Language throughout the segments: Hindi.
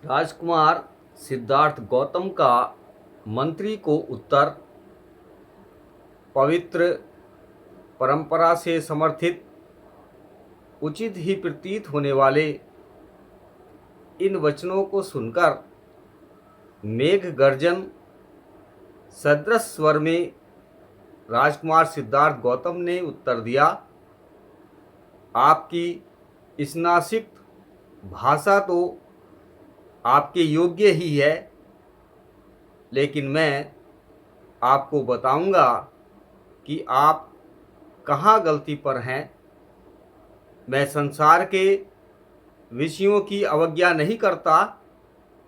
राजकुमार सिद्धार्थ गौतम का मंत्री को उत्तर। पवित्र परंपरा से समर्थित उचित ही प्रतीत होने वाले इन वचनों को सुनकर मेघ गर्जन सदृश स्वर में राजकुमार सिद्धार्थ गौतम ने उत्तर दिया, आपकी स्नासिक्त भाषा तो आपके योग्य ही है, लेकिन मैं आपको बताऊंगा कि आप कहाँ गलती पर हैं। मैं संसार के विषयों की अवज्ञा नहीं करता।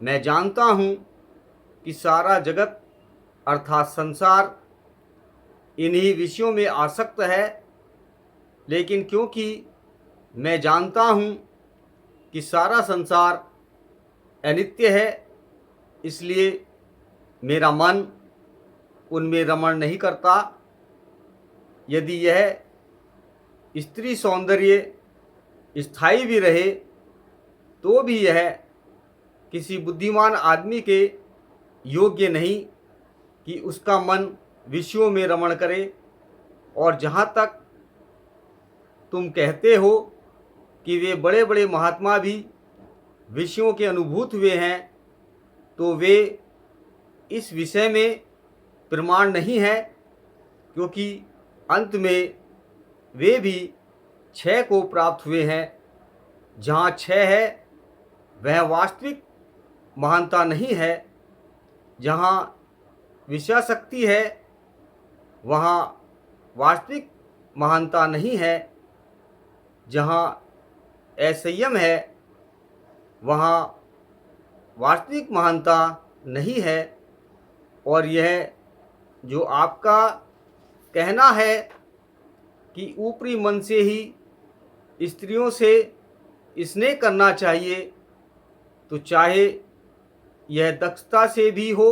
मैं जानता हूँ कि सारा जगत अर्थात संसार इन्हीं विषयों में आसक्त है, लेकिन क्योंकि मैं जानता हूँ कि सारा संसार अनित्य है, इसलिए मेरा मन उनमें रमण नहीं करता। यदि यह स्त्री सौंदर्य स्थायी भी रहे तो भी यह किसी बुद्धिमान आदमी के योग्य नहीं कि उसका मन विषयों में रमण करे। और जहाँ तक तुम कहते हो कि वे बड़े बड़े महात्मा भी विषयों के अनुभूत हुए हैं, तो वे इस विषय में प्रमाण नहीं है, क्योंकि अंत में वे भी क्षय को प्राप्त हुए हैं। जहाँ क्षय है वह वास्तविक महानता नहीं है। जहाँ विषयाशक्ति है वहाँ वास्तविक महानता नहीं है। जहाँ असंयम है वहाँ वास्तविक महानता नहीं है। और यह जो आपका कहना है कि ऊपरी मन से ही स्त्रियों से स्नेह करना चाहिए, तो चाहे यह दक्षता से भी हो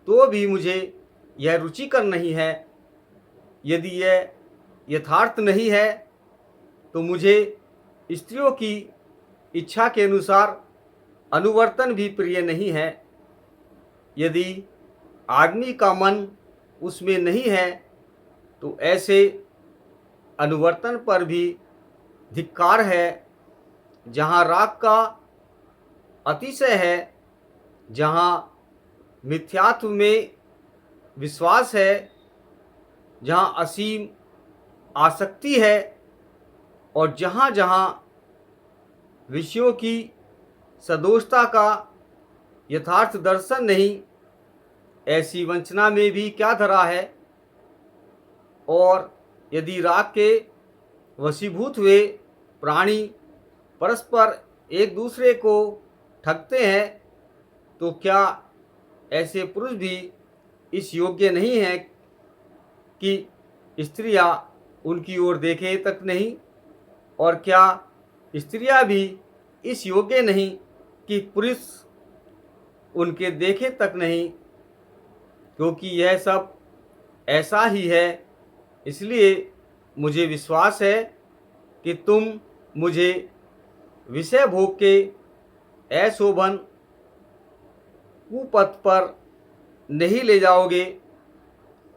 तो भी मुझे यह रुचिकर नहीं है। यदि यह यथार्थ नहीं है तो मुझे स्त्रियों की इच्छा के अनुसार अनुवर्तन भी प्रिय नहीं है। यदि आदमी का मन उसमें नहीं है तो ऐसे अनुवर्तन पर भी धिक्कार है। जहाँ राग का अतिशय है, जहाँ मिथ्यात्व में विश्वास है, जहाँ असीम आसक्ति है और जहाँ जहाँ विषयों की सदोषता का यथार्थ दर्शन नहीं, ऐसी वंचना में भी क्या धरा है। और यदि राग के वशीभूत हुए प्राणी परस्पर एक दूसरे को ठगते हैं, तो क्या ऐसे पुरुष भी इस योग्य नहीं हैं कि स्त्रियां उनकी ओर देखें तक नहीं? और क्या स्त्रियां भी इस योग्य नहीं कि पुरुष उनके देखे तक नहीं? क्योंकि यह सब ऐसा ही है, इसलिए मुझे विश्वास है कि तुम मुझे विषय भोग के अशोभन कुपथ पर नहीं ले जाओगे।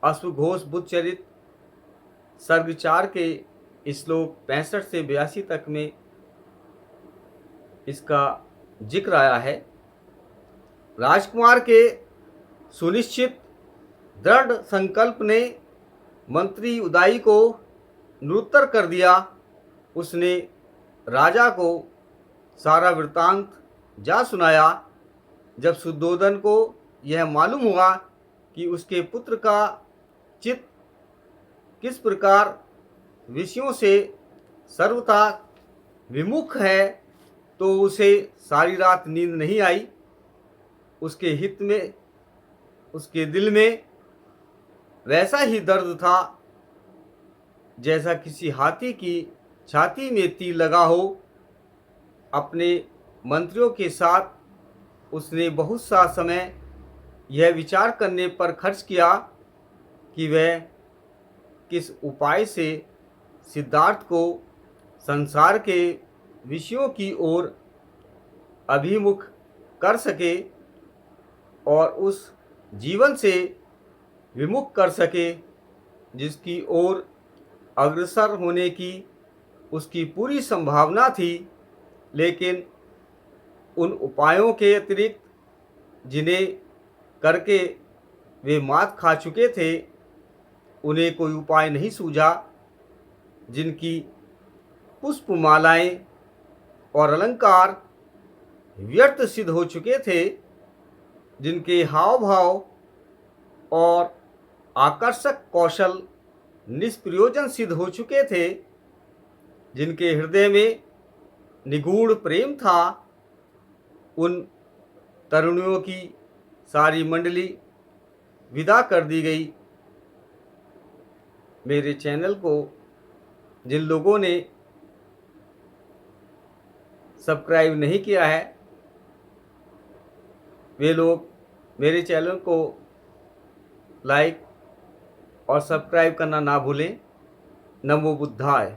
अश्वघोष बुद्धचरित सर्ग 4 के श्लोक 65 से 82 तक में इसका जिक्र आया है। राजकुमार के सुनिश्चित दृढ़ संकल्प ने मंत्री उदाई को निरुत्तर कर दिया। उसने राजा को सारा वृत्तांत जा सुनाया। जब शुद्धोधन को यह मालूम हुआ कि उसके पुत्र का चित्त किस प्रकार विषयों से सर्वथा विमुख है, तो उसे सारी रात नींद नहीं आई। उसके हित में, उसके दिल में वैसा ही दर्द था जैसा किसी हाथी की छाती में तीर लगा हो। अपने मंत्रियों के साथ उसने बहुत सा समय यह विचार करने पर खर्च किया कि वह किस उपाय से सिद्धार्थ को संसार के विषयों की ओर अभिमुख कर सके और उस जीवन से विमुख कर सके जिसकी ओर अग्रसर होने की उसकी पूरी संभावना थी, लेकिन उन उपायों के अतिरिक्त जिन्हें करके वे मात खा चुके थे, उन्हें कोई उपाय नहीं सूझा। जिनकी पुष्पमालाएं और अलंकार व्यर्थ सिद्ध हो चुके थे, जिनके हाव भाव और आकर्षक कौशल निष्प्रयोजन सिद्ध हो चुके थे, जिनके हृदय में निगूढ़ प्रेम था, उन तरुणियों की सारी मंडली विदा कर दी गई। मेरे चैनल को जिन लोगों ने सब्सक्राइब नहीं किया है, वे लोग मेरे चैनल को लाइक और सब्सक्राइब करना ना भूलें। नमो बुद्धाय।